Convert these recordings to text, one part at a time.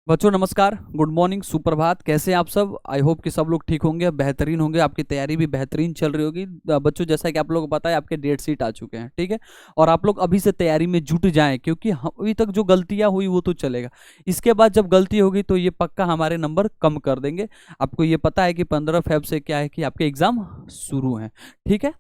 बच्चों नमस्कार, good morning, सुप्रभात। कैसे हैं आप सब? आई होप कि सब लोग ठीक होंगे, बेहतरीन होंगे, आपकी तैयारी भी बेहतरीन चल रही होगी। बच्चों जैसा कि आप लोगों को पता है आपके डेट शीट आ चुके हैं, ठीक है। और आप लोग अभी से तैयारी में जुट जाएं, क्योंकि अभी तक जो गलतियां हुई वो तो चलेगा, इसके बाद जब गलती होगी तो ये पक्का हमारे नंबर कम कर देंगे। आपको ये पता है कि 15 फेब से क्या है कि आपके एग्जाम शुरू हैं, ठीक है।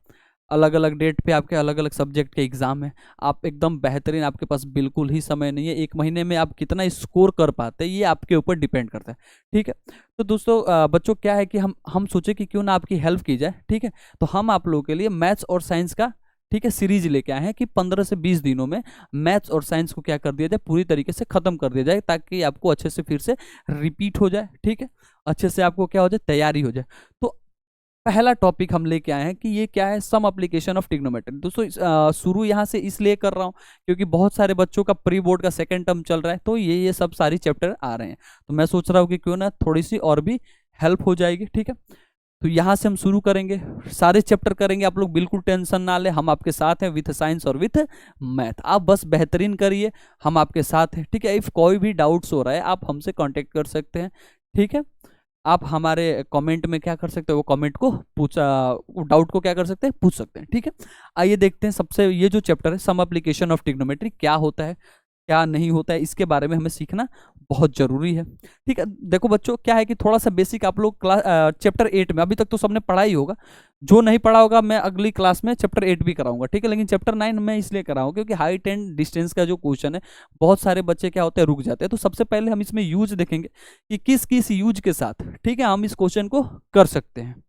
अलग अलग डेट पे आपके अलग अलग सब्जेक्ट के एग्जाम है। आप एकदम बेहतरीन, आपके पास बिल्कुल ही समय नहीं है। एक महीने में आप कितना स्कोर कर पाते हैं ये आपके ऊपर डिपेंड करता है, ठीक है। तो दोस्तों बच्चों क्या है कि हम सोचे कि क्यों ना आपकी हेल्प की जाए, ठीक है। तो हम आप लोगों के लिए मैथ्स और साइंस का, ठीक है, सीरीज लेके आए हैं कि 15 से 20 दिनों में मैथ्स और साइंस को क्या कर दिया जाए, पूरी तरीके से खत्म कर दिया जाए, ताकि आपको अच्छे से फिर से रिपीट हो जाए, ठीक है। अच्छे से आपको क्या हो जाए, तैयारी हो जाए। तो पहला टॉपिक हम लेके आए हैं कि ये क्या है, सम एप्लीकेशन ऑफ ट्रिग्नोमेट्री। दोस्तों शुरू यहाँ से इसलिए कर रहा हूँ क्योंकि बहुत सारे बच्चों का प्री बोर्ड का सेकंड टर्म चल रहा है, तो ये सब सारी चैप्टर आ रहे हैं। तो मैं सोच रहा हूँ कि क्यों ना थोड़ी सी और भी हेल्प हो जाएगी, ठीक है। तो यहाँ से हम शुरू करेंगे, सारे चैप्टर करेंगे। आप लोग बिल्कुल टेंशन ना ले, हम आपके साथ हैं विथ साइंस और विथ मैथ। आप बस बेहतरीन करिए, हम आपके साथ हैं, ठीक है। इफ कोई भी डाउट्स हो रहा है आप हमसे कांटेक्ट कर सकते हैं, ठीक है। आप हमारे कमेंट में क्या कर सकते हैं, वो कमेंट को डाउट को क्या कर सकते हैं, पूछ सकते हैं, ठीक है। आइए देखते हैं सबसे, ये जो चैप्टर है सम एप्लीकेशन ऑफ ट्रिग्नोमेट्री, क्या होता है क्या नहीं होता है, इसके बारे में हमें सीखना बहुत जरूरी है, ठीक है। देखो बच्चों क्या है कि थोड़ा सा बेसिक आप लोग क्लास चैप्टर 8 में अभी तक तो सबने पढ़ा ही होगा। जो नहीं पढ़ा होगा मैं अगली क्लास में चैप्टर 8 भी कराऊंगा, ठीक है। लेकिन चैप्टर 9 मैं इसलिए कराऊंगा क्योंकि हाइट एंड डिस्टेंस का जो क्वेश्चन है, बहुत सारे बच्चे क्या होते हैं, रुक जाते हैं। तो सबसे पहले हम इसमें यूज देखेंगे कि किस किस यूज के साथ, ठीक है, हम इस क्वेश्चन को कर सकते हैं।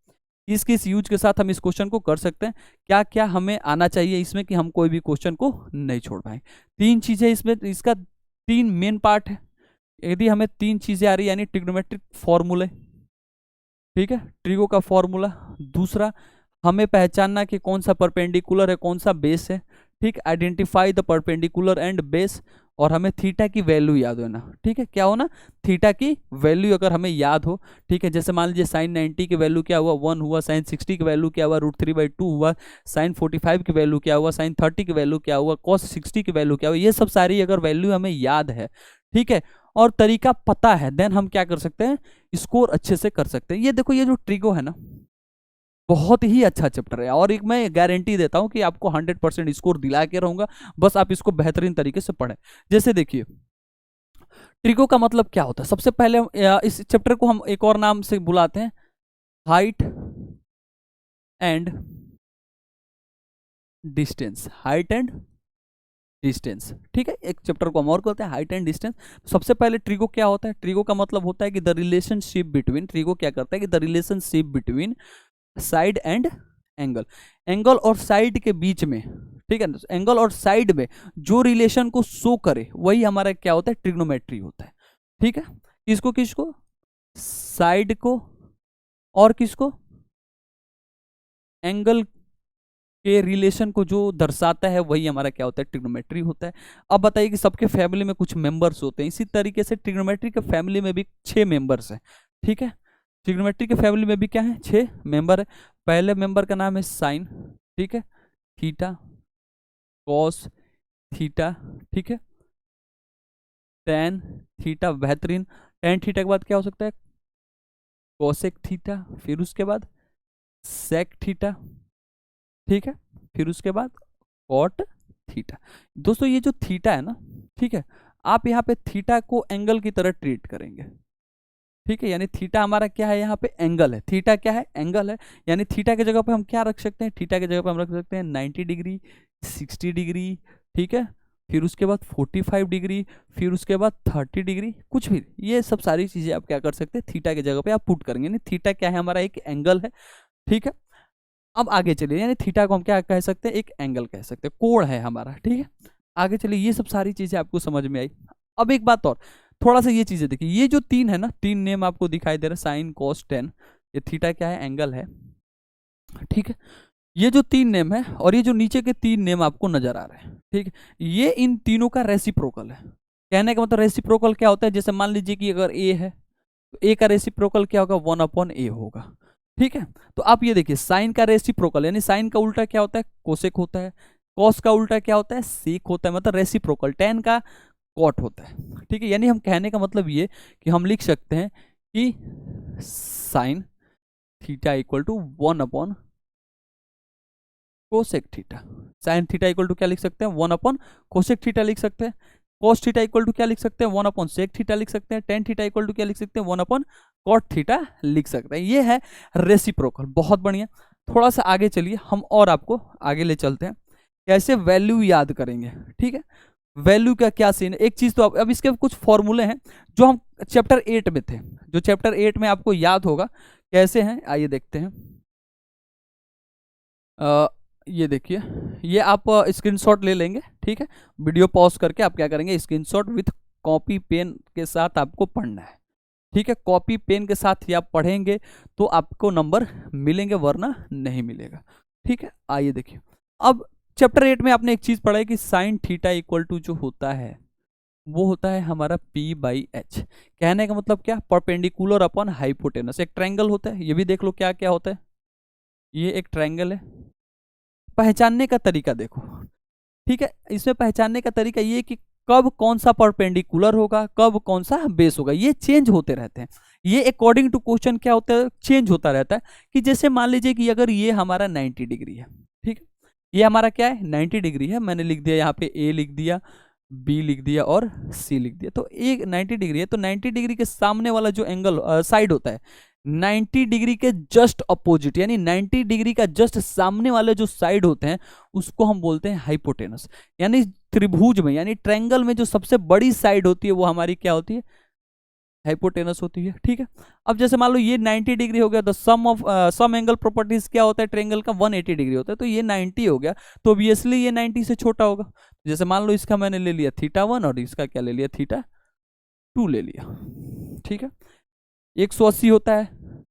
किस किस यूज के साथ हम इस क्वेश्चन को कर सकते हैं, क्या क्या हमें आना चाहिए इसमें कि हम कोई भी क्वेश्चन को नहीं छोड़ पाए। तीन चीजें इसमें, इसका तीन मेन पार्ट है। यदि हमें तीन चीजें आ रही है, यानी ट्रिग्नोमेट्रिक फॉर्मूले, ठीक है, ट्रिगो का फॉर्मूला। दूसरा, हमें पहचानना कि कौन सा परपेंडिकुलर है कौन सा बेस है, ठीक, identify the perpendicular and base. और हमें थीटा की वैल्यू याद होना, ठीक है, क्या होना, थीटा की वैल्यू अगर हमें याद हो, ठीक है। जैसे मान लीजिए साइन 90 की वैल्यू क्या हुआ, 1 हुआ। साइन 60 की वैल्यू क्या हुआ, √3/2 हुआ। साइन 45 की वैल्यू क्या हुआ, साइन 30 की वैल्यू क्या हुआ, कॉस 60 की वैल्यू क्या हुआ। ये सब सारी अगर वैल्यू हमें याद है, ठीक है, और तरीका पता है, देन हम क्या कर सकते हैं, स्कोर अच्छे से कर सकते हैं। ये देखो, ये जो ट्रिगो है ना, बहुत ही अच्छा चैप्टर है, और एक मैं गारंटी देता हूं कि आपको 100% स्कोर दिला के रहूंगा। बस आप इसको बेहतरीन तरीके से पढ़ें। जैसे देखिए, ट्रिगो का मतलब क्या होता है, सबसे पहले इस चैप्टर को हम एक और नाम से बुलाते हैं, height and distance. Height and distance, ठीक है। एक चैप्टर को हम और कहते हैं हाइट एंड डिस्टेंस। सबसे पहले ट्रिगो क्या होता है, ट्रिगो का मतलब होता है कि द रिलेशनशिप बिटवीन, ट्रिगो क्या करता है कि the relationship between side and angle. Angle और साइड के बीच में, ठीक है, एंगल और साइड में जो रिलेशन को शो करे वही हमारा क्या होता है, ट्रिग्नोमेट्री होता है, ठीक है। किसको किसको, साइड को और किसको, एंगल के रिलेशन को जो दर्शाता है वही हमारा क्या होता है, ट्रिग्नोमेट्री होता है। अब बताइए कि सबके फैमिली में कुछ मेंबर्स होते हैं, इसी तरीके से ट्रिग्नोमेट्री के फैमिली में भी 6 मेंबर्स हैं, ठीक है। ट्रिग्नोमेट्री के फैमिली में भी क्या है, 6 मेंबर है। पहले मेंबर का नाम है साइन, ठीक है, थीटा, कॉस थीटा, ठीक है, टेन थीटा, बेहतरीन। टेन थीटा के बाद क्या हो सकता है, कोसेक थीटा, फिर उसके बाद सेक थीटा, ठीक है, फिर उसके बाद कॉट थीटा। दोस्तों ये जो थीटा है ना, ठीक है, आप यहाँ पे थीटा को एंगल की तरह ट्रीट करेंगे, ठीक है। यानी थीटा हमारा क्या है, यहाँ पे एंगल है, थीटा क्या है, एंगल है। यानी थीटा की जगह पे हम क्या रख सकते हैं, थीटा की जगह पे हम रख सकते हैं 90 डिग्री, 60 डिग्री, ठीक है, फिर उसके बाद 45 डिग्री, फिर उसके बाद 30 डिग्री, कुछ भी। ये सब सारी चीजें आप क्या कर सकते हैं, थीटा की जगह पे आप पुट करेंगे। यानी थीटा क्या है, हमारा एक एंगल है, ठीक है। अब आगे चलिए, यानी थीटा को हम क्या कह सकते हैं, एक एंगल कह सकते हैं, कोण है हमारा, ठीक है। आगे चलिए, ये सब सारी चीजें आपको समझ में आई। अब एक बात और, थोड़ा सा ये चीजें देखिए, ये जो तीन है ना, तीन नेम आपको दिखाई दे रहा है, साइन कॉस टेन, ये थीटा क्या है, एंगल है, ठीक है। ये जो तीन नेम है और ये जो नीचे के तीन नेम आपको नजर आ रहे हैं, ठीक है, ये इन तीनों का रेसिप्रोकल है। कहने का मतलब रेसिप्रोकल क्या होता है, जैसे मान लीजिए कि अगर ए है तो ए का रेसिप्रोकल क्या होगा, 1/a होगा, ठीक है। तो आप ये देखिए, साइन का रेसिप्रोकल, यानी साइन का उल्टा क्या होता है, कोसेक होता है। कॉस का उल्टा क्या होता है, सेक होता है, मतलब रेसिप्रोकल। टेन का कॉट होता है। ठीक है, यानी हम कहने का मतलब ये कि हम लिख सकते हैं कि sine theta equal to 1 upon cosec theta. Sine theta equal to क्या लिख सकते हैं, 1 अपॉन कोसेक थीटा लिख सकते हैं। कॉस थीटा इक्वल टू क्या लिख सकते हैं, 1 अपॉन सेक थीटा लिख सकते हैं। टेन थीटा इक्वल टू क्या लिख सकते हैं, 1 अपॉन कॉट थीटा लिख सकते हैं। ये है रेसिप्रोकल। बहुत बढ़िया। थोड़ा सा आगे चलिए, हम और आपको आगे ले चलते हैं कैसे वैल्यू याद करेंगे। ठीक है, वैल्यू का क्या सीन है, एक चीज तो अब इसके कुछ फॉर्मूले हैं जो हम चैप्टर 8 में थे, जो चैप्टर 8 में आपको याद होगा। कैसे हैं आइए देखते हैं। ये देखिए, ये आप स्क्रीनशॉट ले लेंगे। ठीक है, वीडियो पॉज करके आप क्या करेंगे, स्क्रीनशॉट विथ कॉपी पेन के साथ आपको पढ़ना है। ठीक है, कॉपी पेन के साथ ही आप पढ़ेंगे तो आपको नंबर मिलेंगे, वरना नहीं मिलेगा। ठीक है, आइए देखिए। अब चैप्टर 8 में आपने एक चीज पढ़ा है कि साइन थीटा इक्वल टू जो होता है वो होता है हमारा P/H। कहने का मतलब क्या, परपेंडिकुलर अपॉन हाइपोटेनस। एक ट्रायंगल होता है, ये भी देख लो क्या क्या होता है। ये एक ट्रायंगल है। पहचानने का तरीका देखो। ठीक है, इसमें पहचानने का तरीका ये कि कब कौन सा परपेंडिकुलर होगा, कब कौन सा बेस होगा, ये चेंज होते रहते हैं। ये अकॉर्डिंग टू क्वेश्चन क्या होता है, चेंज होता रहता है। कि जैसे मान लीजिए कि अगर ये हमारा 90 डिग्री है, ठीक है, ये हमारा क्या है 90 डिग्री है। मैंने लिख दिया यहाँ पे ए लिख दिया, बी लिख दिया और सी लिख दिया। तो एक 90 डिग्री है, तो 90 डिग्री के सामने वाला जो एंगल साइड होता है 90 डिग्री के जस्ट अपोजिट, यानी 90 डिग्री का जस्ट सामने वाले जो साइड होते हैं उसको हम बोलते हैं हाइपोटेनस। यानी त्रिभुज में, यानी ट्रायंगल में जो सबसे बड़ी साइड होती है वो हमारी क्या होती है, हाइपोटेनस होती है। ठीक है, अब जैसे मान लो ये 90 डिग्री हो गया, तो सम एंगल प्रॉपर्टीज क्या होता है ट्रायंगल का, 180 डिग्री होता है। तो ये 90 हो गया, तो ऑब्वियसली ये 90 से छोटा होगा। जैसे मान लो इसका मैंने ले लिया θ1 और इसका क्या ले लिया θ2 ले लिया। ठीक है, 180 होता है,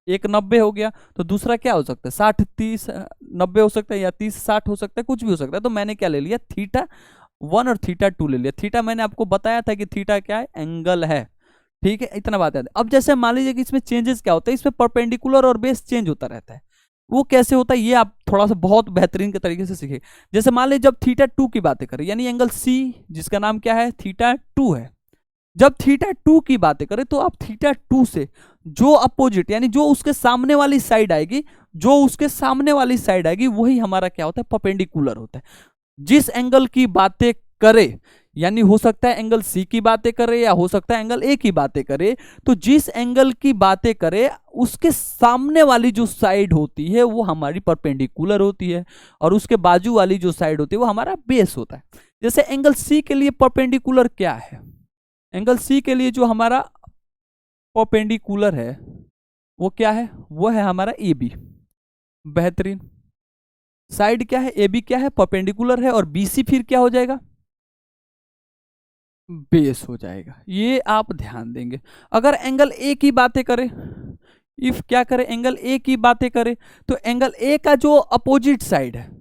एक 90 हो गया, तो दूसरा क्या हो सकता है 60 30 90 हो सकता है, या 30 60 हो सकता है, कुछ भी हो सकता है। तो मैंने क्या ले लिया θ1 और θ2 ले लिया। थीटा मैंने आपको बताया था कि थीटा क्या है, एंगल है। ठीक है, इतना बात है। अब जैसे मान लीजिए कि इसमें चेंजेस क्या होता है, इसमें परपेंडिकुलर और बेस चेंज होता रहता है। वो कैसे होता है ये आप थोड़ा सा बहुत बेहतरीन के तरीके से सीखे। जैसे मान लीजिए जब θ2 की बातें करें, यानी एंगल सी जिसका नाम क्या है θ2 है, जब θ2 की बातें करें तो आप θ2 से जो अपोजिट, यानी जो उसके सामने वाली साइड आएगी, जो उसके सामने वाली साइड आएगी वही हमारा क्या होता है, परपेंडिकुलर होता है। जिस एंगल की बातें करे, यानी हो सकता है एंगल सी की बातें करे या हो सकता है एंगल ए की बातें करे, तो जिस एंगल की बातें करे उसके सामने वाली जो साइड होती है वो हमारी परपेंडिकुलर होती है, और उसके बाजू वाली जो साइड होती है वो हमारा बेस होता है। जैसे एंगल सी के लिए परपेंडिकुलर क्या है, एंगल सी के लिए जो हमारा परपेंडिकुलर है वो क्या है, वो है हमारा ए बी। बेहतरीन। साइड क्या है, ए बी क्या है, परपेंडिकुलर है, और बी सी फिर क्या हो जाएगा, बेस हो जाएगा। ये आप ध्यान देंगे। अगर एंगल ए की बातें करें, इफ क्या करें एंगल ए की बातें करें, तो एंगल ए का जो अपोजिट साइड है,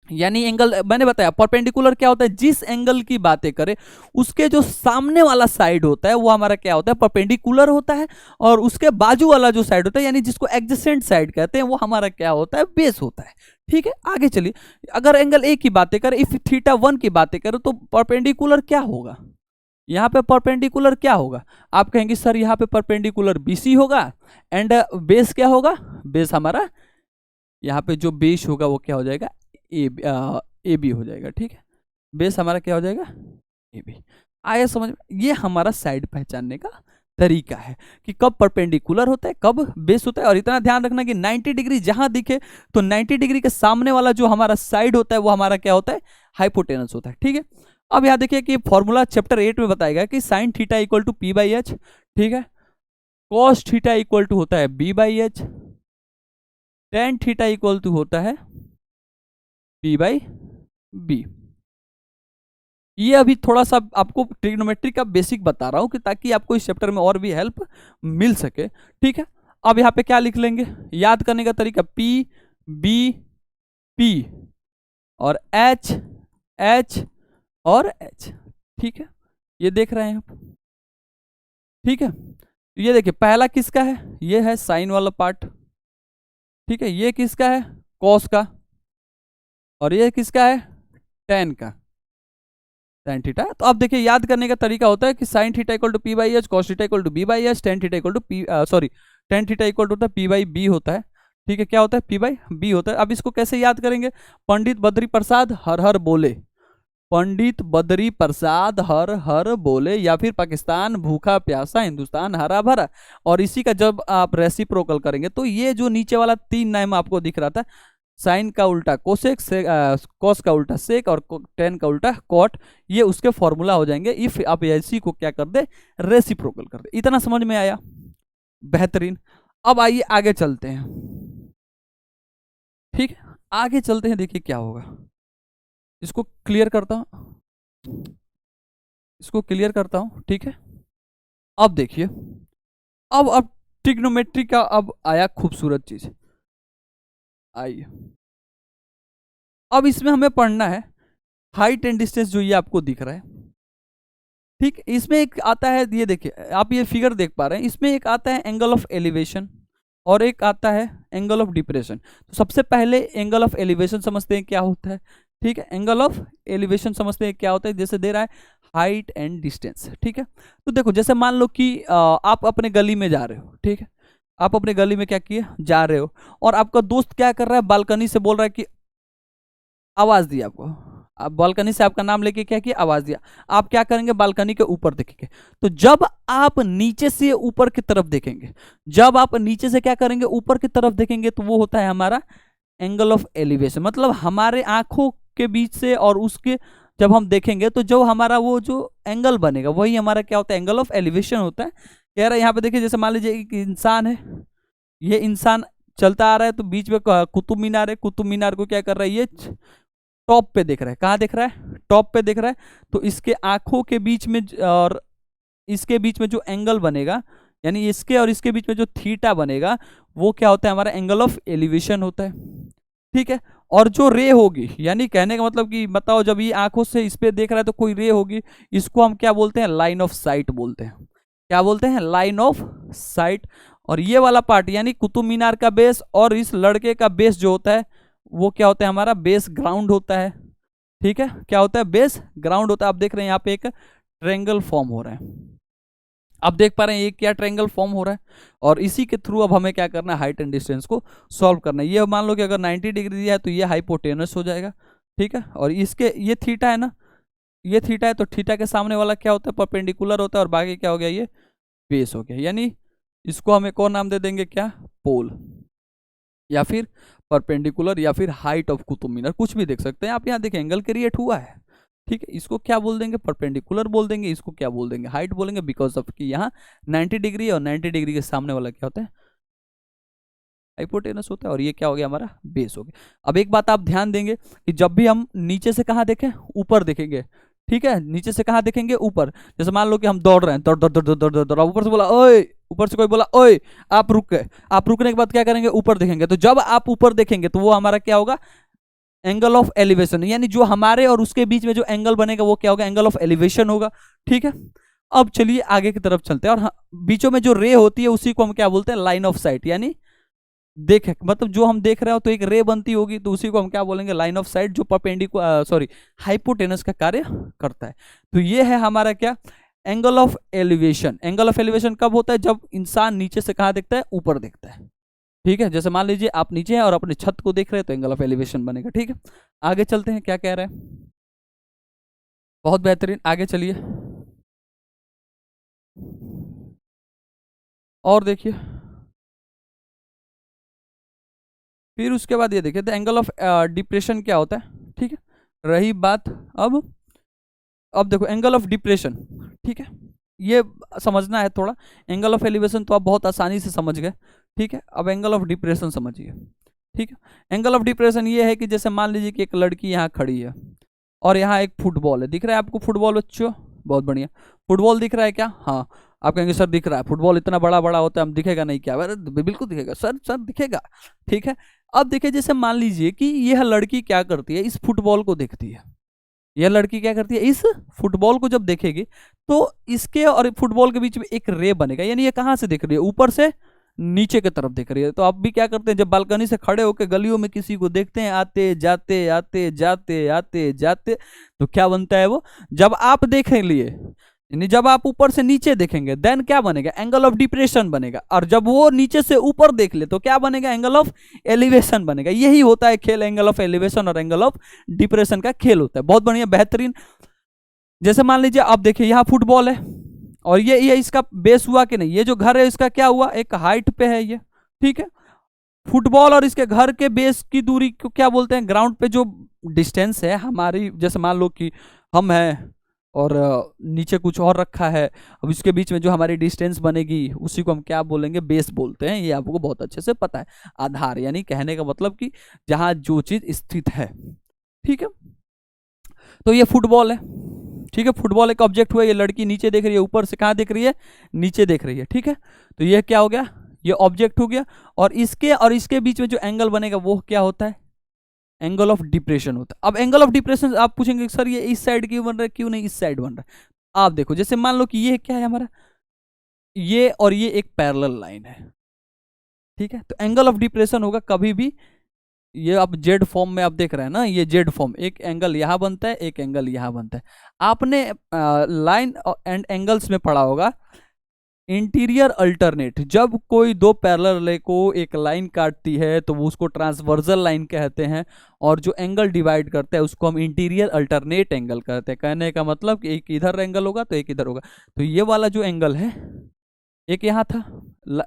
यानी एंगल मैंने बताया परपेंडिकुलर क्या होता है, जिस एंगल की बातें करें उसके जो सामने वाला साइड होता है वो हमारा क्या होता है, परपेंडिकुलर होता है, और उसके बाजू वाला जो साइड होता है, यानी जिसको एडजेसेंट साइड कहते हैं, वो हमारा क्या होता है, बेस होता है। ठीक है, आगे चलिए। अगर एंगल ए की बातें करें, इफ θ1 की बातें करें, तो परपेंडिकुलर क्या होगा, यहाँ पे परपेंडिकुलर क्या होगा, आप कहेंगे सर यहाँ पे परपेंडिकुलर BC होगा, एंड बेस क्या होगा, बेस हमारा यहाँ पे जो बेस होगा वो क्या हो जाएगा, ए बी हो जाएगा। ठीक है, बेस हमारा क्या हो जाएगा, ए बी। आया समझ में? ये हमारा साइड पहचानने का तरीका है कि कब परपेंडिकुलर होता है, कब बेस होता है। और इतना ध्यान रखना कि 90 डिग्री जहां दिखे तो 90 डिग्री के सामने वाला जो हमारा साइड होता है वो हमारा क्या होता है, हाइपोटेनस होता है। ठीक है, अब यहाँ देखिए कि फॉर्मूला चैप्टर 8 में बताएगा कि sine theta equal to P/H। ठीक है, कॉस थीटा इक्वल टू होता है B/H, ten theta equal to होता है P/B। ये अभी थोड़ा सा आपको ट्रिग्नोमेट्री का बेसिक बता रहा हूं कि ताकि आपको इस चैप्टर में और भी हेल्प मिल सके। ठीक है, अब यहाँ पे क्या लिख लेंगे, याद करने का तरीका P/B/P और H/H और H। ठीक है, ये देख रहे हैं आप। ठीक है, ये देखिए पहला किसका है, ये है साइन वाला पार्ट। ठीक है, ये किसका है, कॉस का, और ये किसका है, टेन का। Sine theta. तो अब देखिए याद करने का तरीका होता है कि sine theta equal to P by H, cos theta equal to B by H, tan theta equal to P sorry tan theta equal to P by B होता है। ठीक है, क्या होता है, पी बाई बी होता है। अब इसको कैसे याद करेंगे, पंडित बद्री प्रसाद हर हर बोले, पंडित बद्री प्रसाद हर हर बोले, या फिर पाकिस्तान भूखा प्यासा हिंदुस्तान हरा भरा। और इसी का जब आप रेसिप्रोकल करेंगे तो ये जो नीचे वाला 3 नाम आपको दिख रहा था, साइन का उल्टा कोसेक, कॉस का उल्टा सेक और टेन का उल्टा कॉट, ये उसके फॉर्मूला हो जाएंगे इफ आप इसी को क्या कर दे, रेसिप्रोकल कर दे। इतना समझ में आया, बेहतरीन। अब आइए आगे चलते हैं। ठीक है, आगे चलते हैं, देखिए क्या होगा। इसको क्लियर करता हूं, इसको क्लियर करता हूं। ठीक है, अब देखिए, अब ट्रिग्नोमेट्री का अब आया खूबसूरत चीज। आइए, अब इसमें हमें पढ़ना है हाइट एंड डिस्टेंस, जो ये आपको दिख रहा है। ठीक, इसमें एक आता है, ये देखिए आप ये फिगर देख पा रहे हैं, इसमें एक आता है एंगल ऑफ एलिवेशन और एक आता है एंगल ऑफ डिप्रेशन। तो सबसे पहले एंगल ऑफ एलिवेशन समझते हैं क्या होता है। ठीक है, एंगल ऑफ एलिवेशन समझते हैं क्या होता है, जैसे दे रहा है हाइट एंड डिस्टेंस। ठीक है, तो देखो जैसे मान लो कि आप अपने गली में जा रहे हो। ठीक है, आप अपने गली में क्या किए, जा रहे हो, और आपका दोस्त क्या कर रहा है, बालकनी से बोल रहा है कि आवाज दी आपको, आप बालकनी से आपका नाम लेके क्या किया, आवाज दिया। आप क्या करेंगे, बालकनी के ऊपर देखेंगे। तो जब आप नीचे से ऊपर की तरफ देखेंगे, जब आप नीचे से क्या करेंगे, ऊपर की तरफ देखेंगे, तो वो होता है हमारा एंगल ऑफ एलिवेशन। मतलब हमारे आंखों के बीच से और उसके जब हम देखेंगे तो जो हमारा वो जो एंगल बनेगा वही हमारा क्या होता है, एंगल ऑफ एलिवेशन होता है। कह रहा है यहाँ पे देखिए, जैसे मान लीजिए एक इंसान है, ये इंसान चलता आ रहा है, तो बीच में कुतुब मीनार है, कुतुब मीनार को क्या कर रहा है, ये टॉप पे देख रहा है। कहाँ देख रहा है, टॉप पे देख रहा है। तो इसके आंखों के बीच में और इसके बीच में जो एंगल बनेगा, यानी इसके और इसके बीच में जो थीटा बनेगा, वो क्या होता है, हमारा एंगल ऑफ एलिवेशन होता है। ठीक है, और जो रे होगी, यानी कहने का मतलब कि बताओ, जब ये आंखों से इस पे देख रहा है तो कोई रे होगी, इसको हम क्या बोलते हैं, लाइन ऑफ साइट बोलते हैं। क्या बोलते हैं, लाइन ऑफ साइट। और ये वाला पार्ट यानी कुतुब मीनार का बेस और इस लड़के का बेस जो होता है, वो क्या होता है, हमारा बेस ग्राउंड होता है। ठीक है, क्या होता है, बेस ग्राउंड होता है। आप देख रहे हैं यहाँ पे एक ट्रायंगल फॉर्म हो रहा है, आप देख पा रहे हैं ये क्या ट्रायंगल फॉर्म हो रहा है, और इसी के थ्रू अब हमें क्या करना है, हाइट एंड डिस्टेंस को सॉल्व करना है। ये मान लो कि अगर 90 डिग्री दिया है तो ये हाइपोटेनस हो जाएगा। ठीक है, और इसके ये थीटा है ना, ये थीटा है, तो थीटा के सामने वाला क्या होता है, परपेंडिकुलर होता है, और बाकी क्या हो गया, ये बेस हो गया। यानी इसको हम एक और नाम दे देंगे, क्या, पोल, या फिर परपेंडिकुलर, या फिर हाइट ऑफ कुतुब मीनार, कुछ भी देख सकते हैं आप। यहाँ देखिए एंगल क्रिएट हुआ है। ठीक है, इसको क्या बोल देंगे, परपेंडिकुलर बोल देंगे, इसको क्या बोल देंगे, हाइट बोलेंगे, बिकॉज ऑफ कि यहाँ 90 डिग्री और 90 डिग्री के सामने वाला क्या होता है, हाइपोटेनस होता है, और ये क्या हो गया, हमारा बेस हो गया। अब एक बात आप ध्यान देंगे कि जब भी हम नीचे से कहाँ देखें, ऊपर देखेंगे। ठीक है, नीचे से कहाँ देखेंगे, ऊपर। जैसे मान लो कि हम दौड़ रहे हैं, दौड़ दौड़ दौड़ दौड़ दौड़ दौड़, ऊपर से बोला ओए, ऊपर से कोई बोला ओए, आप रुक गए। आप रुकने के बाद क्या करेंगे, ऊपर देखेंगे। तो जब आप ऊपर देखेंगे तो वो हमारा क्या होगा, एंगल ऑफ एलिवेशन, यानी जो हमारे और उसके बीच में जो एंगल बनेगा वो क्या होगा, एंगल ऑफ एलिवेशन होगा। ठीक है, अब चलिए आगे की तरफ चलते हैं। और बीचों में जो रे होती है उसी को हम क्या बोलते हैं, लाइन ऑफ साइट। यानी देख, मतलब जो हम देख रहे हो तो एक रे बनती होगी, तो उसी को हम क्या बोलेंगे, लाइन ऑफ साइट, जो परपेंडिकुलर सॉरी हाइपोटेनस का कार्य करता है। तो ये है हमारा क्या, angle of elevation. Angle of elevation कब होता है, जब इंसान नीचे से कहाँ देखता है, ऊपर देखता है। ठीक है, जैसे मान लीजिए आप नीचे हैं और अपने छत को देख रहे हैं, तो एंगल ऑफ एलिवेशन बनेगा। ठीक है, आगे चलते हैं, क्या कह रहे हैं, बहुत बेहतरीन, आगे चलिए। और देखिए, फिर उसके बाद ये देखिए, द एंगल ऑफ डिप्रेशन क्या होता है। ठीक है, रही बात अब देखो एंगल ऑफ डिप्रेशन। ठीक है, ये समझना है थोड़ा। एंगल ऑफ एलिवेशन तो आप बहुत आसानी से समझ गए। ठीक है, अब एंगल ऑफ डिप्रेशन समझिए। ठीक है, एंगल ऑफ डिप्रेशन ये है कि जैसे मान लीजिए कि एक लड़की यहाँ खड़ी है और यहाँ एक फुटबॉल है, दिख रहा है आपको फुटबॉल बच्चों, बहुत बढ़िया, फुटबॉल दिख रहा है क्या, हाँ। आप कहेंगे सर दिख रहा है, फुटबॉल इतना बड़ा बड़ा होता है, हम दिखेगा नहीं क्या, अरे बिल्कुल दिखेगा सर, सर दिखेगा। ठीक है, अब देखिए जैसे मान लीजिए कि यह लड़की क्या करती है, इस फुटबॉल को देखती है। यह लड़की क्या करती है, इस फुटबॉल को जब देखेगी तो इसके और फुटबॉल के बीच में एक रे बनेगा। यानी ये कहाँ से देख रही है, ऊपर से नीचे की तरफ देख रही है। तो आप भी क्या करते हैं, जब बालकनी से खड़े होकर गलियों में किसी को देखते हैं आते जाते आते जाते आते जाते, तो क्या बनता है वो, जब आप देख लिए, यानी जब आप ऊपर से नीचे देखेंगे देन क्या बनेगा, एंगल ऑफ डिप्रेशन बनेगा। और जब वो नीचे से ऊपर देख ले तो क्या बनेगा, एंगल ऑफ एलिवेशन बनेगा। यही होता है खेल, एंगल ऑफ एलिवेशन और एंगल ऑफ डिप्रेशन का खेल होता है। बहुत बढ़िया, बेहतरीन। जैसे मान लीजिए आप देखिए यहाँ फुटबॉल है और ये इसका बेस हुआ कि नहीं, ये जो घर है इसका क्या हुआ, एक हाइट पे है ये, ठीक है। फुटबॉल और इसके घर के बेस की दूरी को क्या बोलते हैं, ग्राउंड पे जो डिस्टेंस है हमारी, जैसे मान लो कि हम हैं और नीचे कुछ और रखा है, अब इसके बीच में जो हमारी डिस्टेंस बनेगी उसी को हम क्या बोलेंगे, बेस बोलते हैं। ये आपको बहुत अच्छे से पता है। आधार यानी कहने का मतलब कि जहां जो चीज स्थित है, ठीक है। तो ये फुटबॉल है, ठीक है। फुटबॉल एक ऑब्जेक्ट हुआ, ये लड़की नीचे देख रही है, ऊपर से कहाँ देख रही है, नीचे देख रही है, ठीक है। तो ये क्या हो गया, ये ऑब्जेक्ट हो गया। और इसके बीच में जो एंगल बनेगा वो क्या होता है, एंगल ऑफ डिप्रेशन होता है। अब एंगल ऑफ डिप्रेशन आप पूछेंगे सर ये इस साइड क्यों बन रहा है, क्यों नहीं इस साइड बन रहा है। आप देखो, जैसे मान लो कि ये क्या है हमारा, ये और ये एक पैरेलल लाइन है, ठीक है। तो एंगल ऑफ डिप्रेशन होगा कभी भी, ये आप जेड फॉर्म में आप देख रहे हैं ना, ये जेड फॉर्म, एक एंगल यहां बनता है, एक एंगल यहां बनता है। आपने लाइन एंड एंगल्स में पढ़ा होगा इंटीरियर अल्टरनेट, जब कोई दो पैरेलल को एक लाइन काटती है तो वो उसको ट्रांसवर्सल लाइन कहते हैं, और जो एंगल डिवाइड करता है उसको हम इंटीरियर अल्टरनेट एंगल कहते हैं। कहने का मतलब कि एक इधर एंगल होगा तो एक इधर होगा। तो ये वाला जो एंगल है, एक यहाँ था,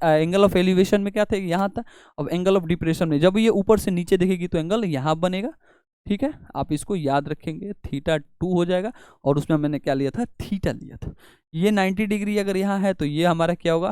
एंगल ऑफ एलिवेशन में क्या था, यहाँ था। अब एंगल ऑफ डिप्रेशन में जब ये ऊपर से नीचे देखेगी तो एंगल यहाँ बनेगा, ठीक है। आप इसको याद रखेंगे, थीटा 2 हो जाएगा, और उसमें मैंने क्या लिया था, थीटा लिया था। ये 90 डिग्री अगर यहाँ है तो ये हमारा क्या होगा,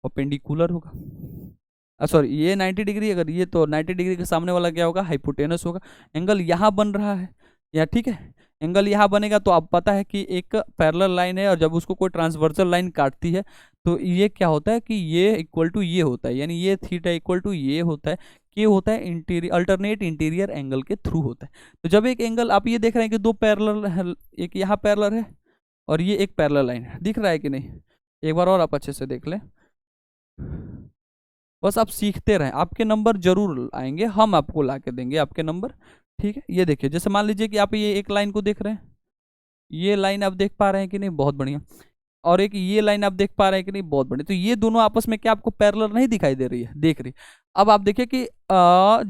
परपेंडिकुलर होगा। सॉरी, ये 90 डिग्री, अगर ये, तो 90 डिग्री के सामने वाला क्या होगा, हाइपोटेनस होगा। एंगल यहाँ बन रहा है या, ठीक है, एंगल यहाँ बनेगा। तो आप पता है कि एक पैरेलल लाइन है और जब उसको कोई ट्रांसवर्सल लाइन काटती है तो ये क्या होता है कि ये इक्वल टू ये होता है, यानी ये थीटा इक्वल टू ये होता है, कि होता है इंटीरियर अल्टरनेट इंटीरियर एंगल के थ्रू होता है। तो जब एक एंगल आप ये देख रहे हैं कि दो पैरेलल, एक यहाँ पैरेलल है और ये एक पैरेलल लाइन है, दिख रहा है कि नहीं, एक बार और आप अच्छे से देख लें। बस आप सीखते रहें, आपके नंबर जरूर आएंगे, हम आपको ला के देंगे आपके नंबर, ठीक है। ये देखिए, जैसे मान लीजिए कि आप ये एक लाइन को देख रहे हैं, ये लाइन आप देख पा रहे हैं कि नहीं, बहुत बढ़िया। और एक ये लाइन आप देख पा रहे हैं कि नहीं, बहुत बढ़िया। तो ये दोनों आपस में क्या आपको पैरेलल नहीं दिखाई दे रही है, देख रही। अब आप देखिए कि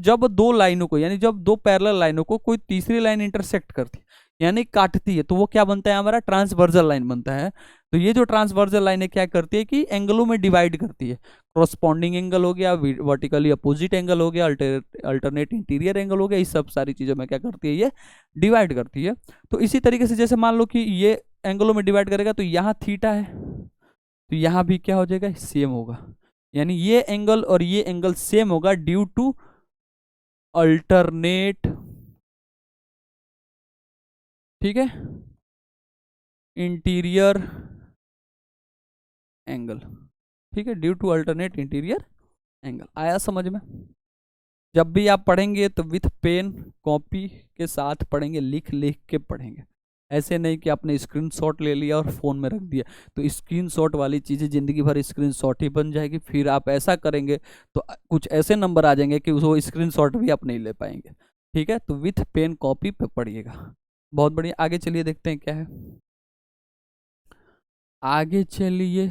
जब दो लाइनों को, यानी जब दो पैरेलल लाइनों को कोई तीसरी लाइन इंटरसेक्ट करती है यानी काटती है, तो वो क्या बनता है, हमारा ट्रांसवर्सल लाइन बनता है। तो ये जो ट्रांसवर्सल लाइन है क्या करती है कि एंगलों में डिवाइड करती है। क्रॉसपॉन्डिंग एंगल हो गया, वर्टिकली अपोजिट एंगल हो गया, अल्टरनेट इंटीरियर एंगल हो गया, इस सब सारी चीजों में क्या करती है, ये डिवाइड करती है। तो इसी तरीके से जैसे मान लो कि ये एंगलों में डिवाइड करेगा तो यहाँ थीटा है, तो यहाँ भी क्या हो जाएगा, सेम होगा। यानी ये एंगल और ये एंगल सेम होगा ड्यू टू अल्टरनेट, ठीक है, इंटीरियर एंगल, ठीक है, due to alternate interior angle. आया समझ में। जब भी आप पढ़ेंगे तो विथ पेन कॉपी के साथ पढ़ेंगे, लिख लिख के पढ़ेंगे। ऐसे नहीं कि आपने स्क्रीनशॉट ले लिया और फ़ोन में रख दिया, तो स्क्रीनशॉट वाली चीज़ें ज़िंदगी भर स्क्रीनशॉट ही बन जाएगी। फिर आप ऐसा करेंगे तो कुछ ऐसे नंबर आ जाएंगे कि वो स्क्रीनशॉट भी आप नहीं ले पाएंगे, ठीक है। तो विथ पेन कॉपी पे पढ़िएगा। बहुत बढ़िया, आगे चलिए देखते हैं क्या है। आगे चलिए,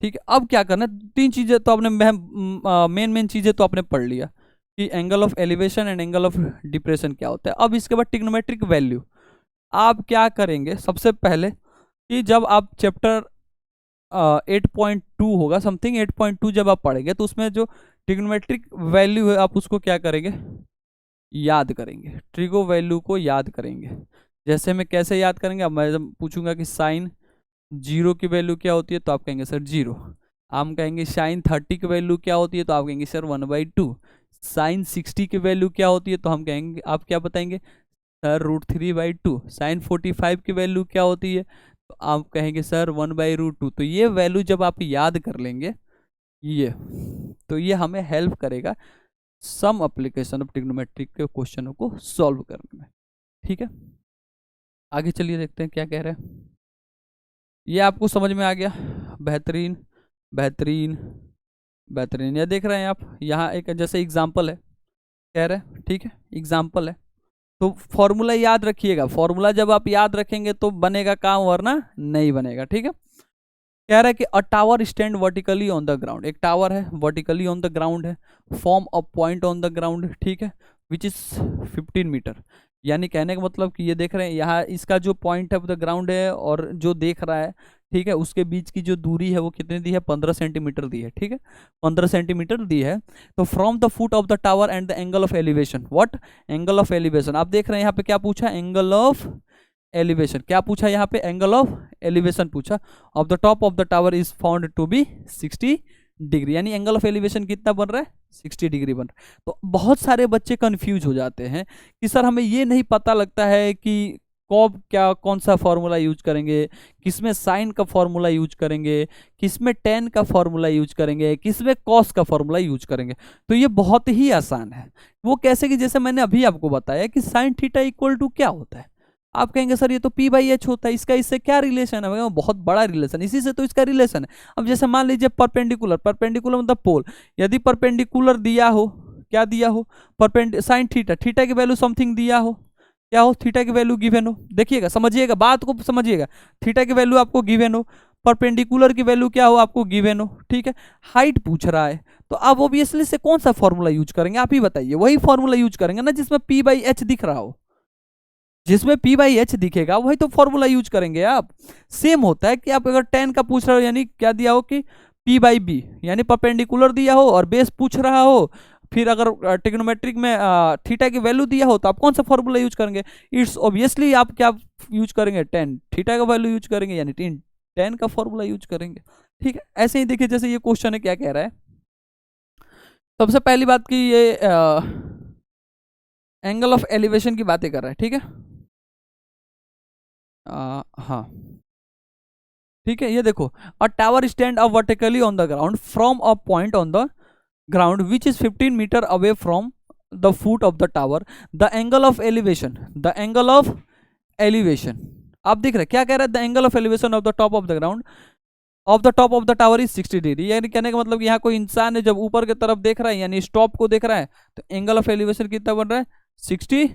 ठीक है। अब क्या करना है, तीन चीज़ें तो आपने मेन चीज़ें तो आपने पढ़ लिया कि angle of elevation and angle of depression क्या होता है। अब इसके बाद ट्रिग्नोमेट्रिक वैल्यू आप क्या करेंगे, सबसे पहले कि जब आप चैप्टर 8.2 होगा समथिंग, 8.2 जब आप पढ़ेंगे तो उसमें जो ट्रिग्नोमेट्रिक वैल्यू है आप उसको क्या करेंगे, याद करेंगे। ट्रिगो वैल्यू को याद करेंगे। जैसे मैं कैसे याद करेंगे, अब मैं जब पूछूंगा कि साइन 0 की वैल्यू क्या होती है तो आप कहेंगे सर 0। हम कहेंगे साइन 30 की वैल्यू क्या होती है तो आप कहेंगे सर 1/2। साइन 60 की वैल्यू क्या होती है तो हम कहेंगे, आप क्या बताएंगे सर √3/2। साइन 45 की वैल्यू क्या होती है तो आप कहेंगे सर 1/√2। तो ये वैल्यू जब आप याद कर लेंगे ये, तो ये हमें हेल्प करेगा सम एप्लीकेशन ऑफ ट्रिग्नोमेट्रिक के क्वेश्चनों को सॉल्व करने में, ठीक है। आगे चलिए देखते हैं क्या कह रहे हैं। ये आपको समझ में आ गया, बेहतरीन। बेहतरीन, बेहतरीन। ये देख रहे हैं आप, यहाँ एक जैसे एग्जाम्पल है, कह रहे हैं, ठीक है, एग्जाम्पल है। तो फॉर्मूला याद रखिएगा, फॉर्मूला जब आप याद रखेंगे तो बनेगा काम, वरना नहीं बनेगा, ठीक है। कह रहा है कि अ tower stand vertically on the ground, एक टावर है वर्टिकली ऑन द ग्राउंड है, form a point on the ground, ठीक है, विच इज 15 मीटर। यानी कहने का मतलब कि ये देख रहे हैं यहाँ इसका जो पॉइंट है द ग्राउंड है और जो देख रहा है, ठीक है, उसके बीच की जो दूरी है वो कितनी दी है, 15 सेंटीमीटर दी है, ठीक है, 15 सेंटीमीटर दी है। तो from the foot of the tower and the angle of elevation, what, angle of elevation. आप देख रहे हैं यहाँ पे क्या पूछा, एंगल ऑफ एलिवेशन, क्या पूछा यहाँ पे, एंगल ऑफ एलिवेशन पूछा। Of the top of the tower is found to be 60 degree, यानी एंगल ऑफ एलिवेशन कितना बन रहा है, 60 डिग्री बन रहा है। तो बहुत सारे बच्चे कंफ्यूज हो जाते हैं कि सर हमें ये नहीं पता लगता है कि कब क्या कौन सा फॉर्मूला यूज करेंगे, किसमें साइन का फॉर्मूला यूज करेंगे, किसमें टेन का फॉर्मूला यूज करेंगे, किसमें कॉस का फॉर्मूला यूज करेंगे। तो ये बहुत ही आसान है। वो कैसे कि जैसे मैंने अभी आपको बताया कि साइन थीटा इक्वल टू क्या होता है। आप कहेंगे सर ये तो पी बाई एच होता है, इसका इससे क्या रिलेशन है, बहुत बड़ा रिलेशन, इसी से तो इसका रिलेशन है। अब जैसे मान लीजिए परपेंडिकुलर, परपेंडिकुलर मतलब पोल, यदि परपेंडिकुलर दिया हो, क्या दिया हो, साइन थीटा, थीटा की वैल्यू समथिंग दिया हो, क्या हो, थीटा की वैल्यू गिवन हो, देखिएगा समझिएगा बात को समझिएगा, थीटा की वैल्यू आपको गिवन हो, परपेंडिकुलर की वैल्यू क्या हो आपको गिवन हो, ठीक है, हाइट पूछ रहा है, तो आप ऑब्वियसली से कौन सा फॉर्मूला यूज करेंगे, आप ही बताइए, वही फॉर्मूला यूज करेंगे ना जिसमें पी बाई एच दिख रहा हो, जिसमें पी बाई एच दिखेगा वही तो फॉर्मूला यूज करेंगे आप। सेम होता है कि आप अगर टेन का पूछ रहे हो, यानी क्या दिया हो कि पी बाई बी, यानी परपेंडिकुलर दिया हो और बेस पूछ रहा हो, फिर अगर ट्रिग्नोमेट्रिक में थीटा की वैल्यू दिया हो तो आप कौन सा फॉर्मूला यूज करेंगे, इट्स ऑब्वियसली आप क्या यूज करेंगे, टेन थीटा का वैल्यू यूज करेंगे, यानी टेन का फॉर्मूला यूज करेंगे, ठीक है। ऐसे ही देखिए जैसे ये क्वेश्चन है, क्या कह रहा है, सबसे पहली बात की ये एंगल ऑफ एलिवेशन की बातें कर रहा है, ठीक है। हाँ, ठीक है, ये देखो, a tower stand up vertically on the ground from a point on the ground which is 15 metre away from the foot of the tower, the angle of elevation, the angle of elevation, आप देख रहे हैं क्या कह रहा है, the angle of elevation of the top of the ground of the top of the tower is 60 degree. यानी कहने का मतलब यहाँ कोई इंसान है जब ऊपर की तरफ देख रहा है, यानी स्टॉप को देख रहा है, तो एंगल ऑफ एलिवेशन कितना बन रहा है, 60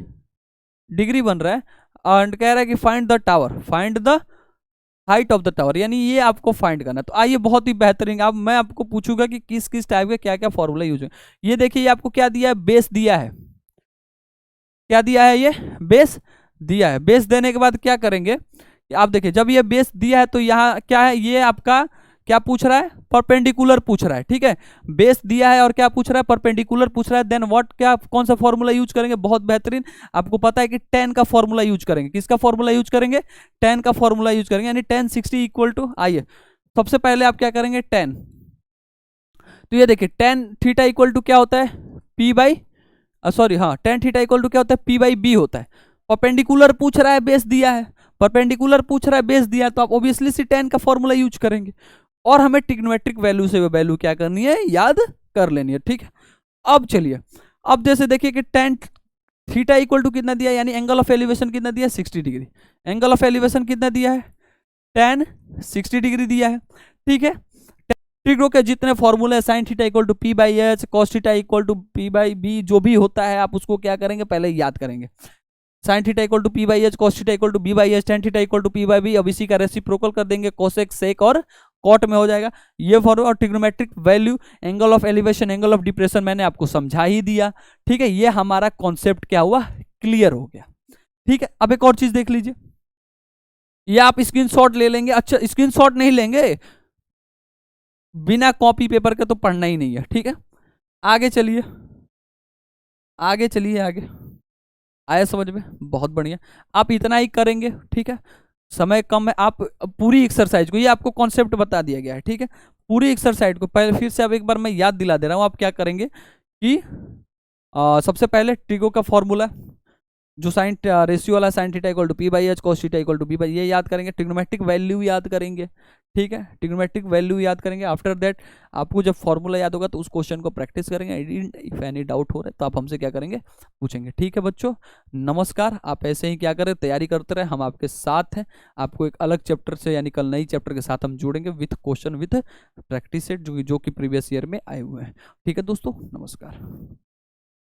डिग्री बन रहा है। एंड कह रहा है कि find the tower, find the height of the tower, यानी ये आपको फाइंड करना है। तो आइए बहुत ही बेहतरीन, अब मैं आपको पूछूंगा कि किस किस टाइप के क्या क्या फॉर्मूला यूज है। ये देखिए ये आपको क्या दिया है, बेस दिया है, क्या दिया है, ये बेस दिया है। बेस देने के बाद क्या करेंगे, आप देखिए जब ये बेस दिया है तो यहाँ क्या है, ये आपका क्या पूछ रहा है, परपेंडिकुलर पूछ रहा है, ठीक है, बेस दिया है और क्या पूछ रहा है, परपेंडिकुलर पूछ रहा है। देन व्हाट, क्या कौन सा फॉर्मूला यूज करेंगे, बहुत बेहतरीन, आपको पता है कि टेन का फॉर्मूला यूज करेंगे, किसका फॉर्मूला यूज करेंगे, टेन का फॉर्मूला यूज करेंगे, यानी टेन 60 इक्वल टू, आइए सबसे पहले आप क्या करेंगे, टेन, तो ये देखिए टेन थीटा इक्वल टू क्या होता है, पी बाई, सॉरी हाँ, टेन थीटा इक्वल टू क्या होता है, पी बाई बी होता है। परपेंडिकुलर पूछ रहा है, बेस दिया है, परपेंडिकुलर पूछ रहा है, बेस दिया है, तो आप ऑब्वियसली सी टेन का फॉर्मूला यूज करेंगे और हमें ट्रिग्नोमेट्रिक वैल्यू से वैल्यू क्या करनी है, याद कर लेनी है, ठीक है। अब चलिए, अब जैसे देखिए कि टेन थीटा इक्वल टू कितना दिया है, यानी एंगल ऑफ एलिवेशन कितना दिया है, 60 डिग्री, एंगल ऑफ एलिवेशन कितना दिया है, टेन 60 डिग्री दिया है, ठीक है। ट्रिग्नो के जितने फॉर्मूले हैं, sine theta equal to P by H, cos theta equal to P by B, जो भी होता है आप उसको क्या करेंगे, पहले याद करेंगे। Sine theta equal to P by H, cos theta equal to B by H, tan theta equal to P by B. अब इसी का रेसिप्रोकल कर देंगे, कोसेक सेक और कॉट में हो जाएगा ये फॉर्मूला। और trigonometric value, angle of elevation, angle of depression मैंने आपको समझा ही दिया, ठीक है। ये हमारा कॉन्सेप्ट क्या हुआ, क्लियर हो गया, ठीक है। अब एक और चीज देख लीजिए, ये आप स्क्रीनशॉट ले लेंगे, अच्छा स्क्रीनशॉट नहीं लेंगे, बिना कॉपी पेपर के तो पढ़ना ही नहीं है, ठीक है। आगे चलिए, आगे चलिए, आगे आया समझ में, बहुत बढ़िया। आप इतना ही करेंगे, ठीक है, समय कम है। आप पूरी एक्सरसाइज को, ये आपको कॉन्सेप्ट बता दिया गया है, ठीक है। पूरी एक्सरसाइज को पहले फिर से अब एक बार मैं याद दिला दे रहा हूँ। आप क्या करेंगे कि सबसे पहले ट्रिगो का फॉर्मूला, जो साइन रेशियो वाला sine theta equal to P by H, cos theta equal to B by, ये याद करेंगे। ट्रिग्नोमेट्रिक वैल्यू याद करेंगे, ठीक है, ट्रिग्नोमेट्रिक वैल्यू याद करेंगे। आफ्टर दैट आपको जब फॉर्मूला याद होगा तो उस क्वेश्चन को प्रैक्टिस करेंगे। इफ एनी डाउट हो रहा है तो आप हमसे क्या करेंगे, पूछेंगे। ठीक है बच्चों, नमस्कार। आप ऐसे ही क्या करें, तैयारी करते रहे, हम आपके साथ हैं। आपको एक अलग चैप्टर से यानी कल नई चैप्टर के साथ हम जुड़ेंगे with question with practice set जो कि प्रीवियस ईयर में आए हुए हैं। ठीक है दोस्तों, नमस्कार।